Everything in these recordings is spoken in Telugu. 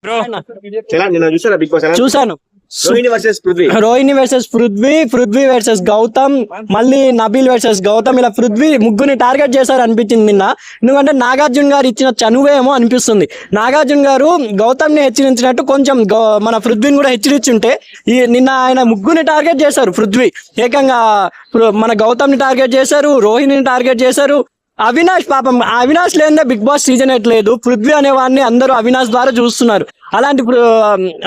బ్రో చూసారా బిగ్ బాస్? చూసాను. రోహిణి వర్సెస్ పృథ్వీ వర్సెస్ గౌతమ్, మళ్ళీ నబీల్ వర్సెస్ గౌతమ్, ఇలా పృథ్వీ ముగ్గురిని టార్గెట్ చేశారు అనిపించింది నిన్న. ఎందుకంటే నాగార్జున గారు ఇచ్చిన చనువేమో అనిపిస్తుంది. నాగార్జున గారు గౌతమ్ ని హెచ్చరించినట్టు కొంచెం మన పృథ్వీని కూడా హెచ్చరించుంటే నిన్న ఆయన ముగ్గురిని టార్గెట్ చేశారు. పృథ్వీ ఏకంగా మన గౌతమ్ ని టార్గెట్ చేశారు, రోహిణిని టార్గెట్ చేశారు. అవినాష్ పాపం, అవినాష్ లేదే బిగ్ బాస్ సీజన్ ఎట్లేదు. పృథ్వీ అనే వాడిని అందరూ అవినాష్ ద్వారా చూస్తున్నారు. అలాంటి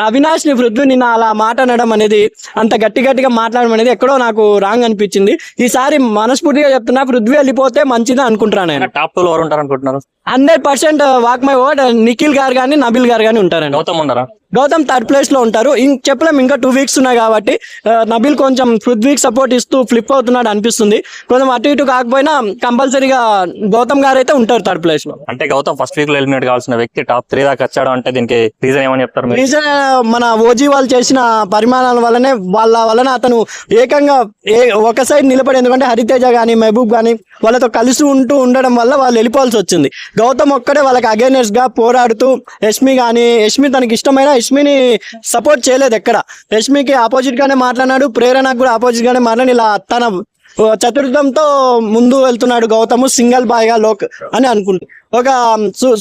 అవినాష్ ని పృథ్వీ నిన్న అలా మాట్లాడడం అనేది, అంత గట్టిగా మాట్లాడడం అనేది ఎక్కడో నాకు రాంగ్ అనిపించింది. ఈసారి మనస్ఫూర్తిగా చెప్తున్నా, పృథ్వీ వెళ్ళిపోతే మంచిది అనుకుంటున్నాను నేను. టాప్ 2 లో ఎవరు ఉంటారు అనుకుంటున్నారు? 100% వాక్ మై వర్డ్ నిఖిల్ గారు కానీ నబీల్ గారు కానీ ఉంటారండి. గౌతమ్ ఉండరా? గౌతమ్ 3rd ప్లేస్ లో ఉంటారు. చెప్పలేం, ఇంకా 2 వీక్స్ ఉన్నాయి కాబట్టి. నబీల్ కొంచెం పృథ్వీకి సపోర్ట్ ఇస్తూ ఫ్లిప్ అవుతున్నాడు అనిపిస్తుంది. కొంచెం అటు ఇటు కాకపోయినా కంపల్సరీగా గౌతమ్ గారు అయితే ఉంటారు 3rd ప్లేస్ లో. అంటే గౌతమ్ ఫస్ట్ వీక్ లో ఎలిమినేట్ కావాల్సిన వ్యక్తి టాప్ 3 దాకా వచ్చాడు అంటే దీనికి రీజన్ ఏమని చెప్తారు మీరు? రీజన్ మన ఓజీ వాళ్ళు చేసిన పరిమాణాల వల్లనే, వాళ్ళ వలన అతను ఏకంగా ఒక సైడ్ నిలబడి, ఎందుకంటే హరితేజ గానీ మహబూబ్ గానీ వాళ్ళతో కలిసి ఉండడం వల్ల వాళ్ళు వెళ్ళిపోవాల్సి వచ్చింది. గౌతమ్ ఒక్కడే వాళ్ళకి అగైనెస్ట్ గా పోరాడుతూ, యష్మి తనకి ఇష్టమైన యష్మిని సపోర్ట్ చేయలేదు ఎక్కడ. యష్మికి ఆపోజిట్ గానే మాట్లాడినాడు, ప్రేరణకు కూడా ఆపోజిట్ గానే మాట్లాడి ఇలా తన చతుర్థంతో ముందు వెళ్తున్నాడు గౌతమ్ సింగిల్ బాయ్ గా లోక్ అని అనుకుంటూ. ఒక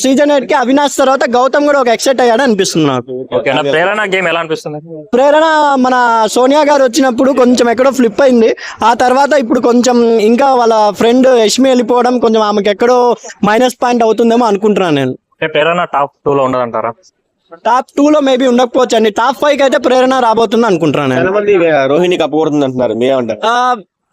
సీజన్ 8 కి అవినాష్ తర్వాత గౌతమ్ కూడా ఒక ఎక్సైట్ అయ్యాడు అనిపిస్తుంది నాకు. ప్రేరణ గేమ్ ఎలా అనిపిస్తుంది? ప్రేరణ మన సోనియా గారు వచ్చినప్పుడు కొంచెం ఎక్కడో ఫ్లిప్ అయింది. ఆ తర్వాత ఇప్పుడు కొంచెం ఇంకా వాళ్ళ ఫ్రెండ్ యష్మి వెళ్ళిపోవడం కొంచెం ఆమెకి ఎక్కడో మైనస్ పాయింట్ అవుతుందేమో అనుకుంటున్నాను నేను. ప్రేరణ టాప్ 2 లో ఉండదంటారా? టాప్ 2 లో మేబీ ఉండకపోవచ్చు అండి. టాప్ 5 కి అయితే ప్రేరణ రాబోతుంది అనుకుంటున్నాను. రోహిణి కప్పుకూడుతుంది అంటున్నారు, మీరేమంటారు?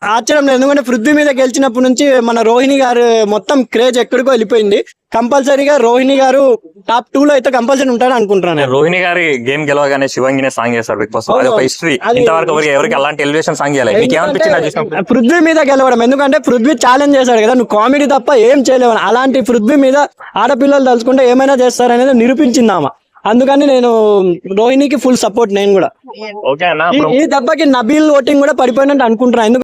ఆశ్చర్యం లేదు, ఎందుకంటే పృథ్వీ మీద గెలిచినప్పటి నుంచి మన రోహిణి గారు మొత్తం క్రేజ్ ఎక్కడికో వెళ్ళిపోయింది. కంపల్సరీగా రోహిణి గారు టాప్ 2 లో అయితే కంపల్సరీ ఉంటారని అనుకుంటున్నాను. రోహిణి గారి గేమ్ గెలవగానే శివంగినే సాంగ్ చేస్తారు బిగ్ బాస్. అది ఒక హిస్టరీ. ఇంతవరకు ఎవరికి అలాంటి ఎలివేషన్ సాంగ్ చేయాలి. మీకు ఏమనిపించింది పృథ్వీ మీద గెలవడం? ఎందుకంటే పృథ్వీ ఛాలెంజ్ చేశాడు కదా, నువ్వు కామెడీ తప్ప ఏం చేయలేవు. అలాంటి పృథ్వీ మీద ఆడపిల్లలు తలుచుకుంటే ఏమైనా చేస్తారనేది నిరూపించిందామా. అందుకని నేను రోహిణికి ఫుల్ సపోర్ట్ నేను కూడా. ఈ దెబ్బకి నబీల్ ఓటింగ్ కూడా పడిపోయినట్టు అనుకుంటున్నాను.